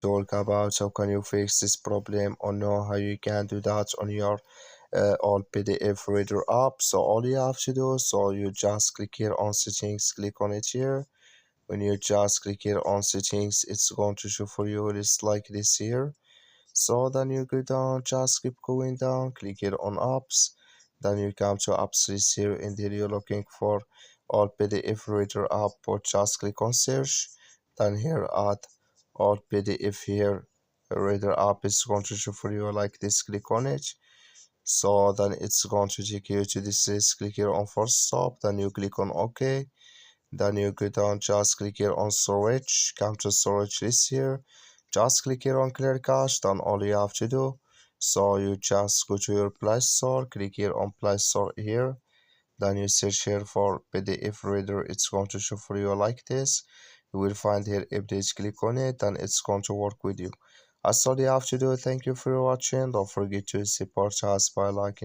talk about how can you fix this problem or know how you can do that on your old PDF reader app. So all you have to do, so you just click here on settings, click on it here. When you just click here on settings, it's going to show for you it's like this here. So then you go down, just keep going down, click here on apps. Then you come to apps list here, and here you're looking for all PDF reader app, or just click on search. Then here add all PDF here reader app is going to show for you like this, click on it. So then it's going to take you to this list, click here on first stop, then you click on OK. Then you go down, just click here on storage, come to storage list here, just click here on clear cache. Then all you have to do, so you just go to your Play Store, click here on Play Store here, then you search here for PDF reader, it's going to show for you like this. You will find here update, click on it, and it's going to work with you. That's all you have to do. Thank you for watching. Don't forget to support us by liking.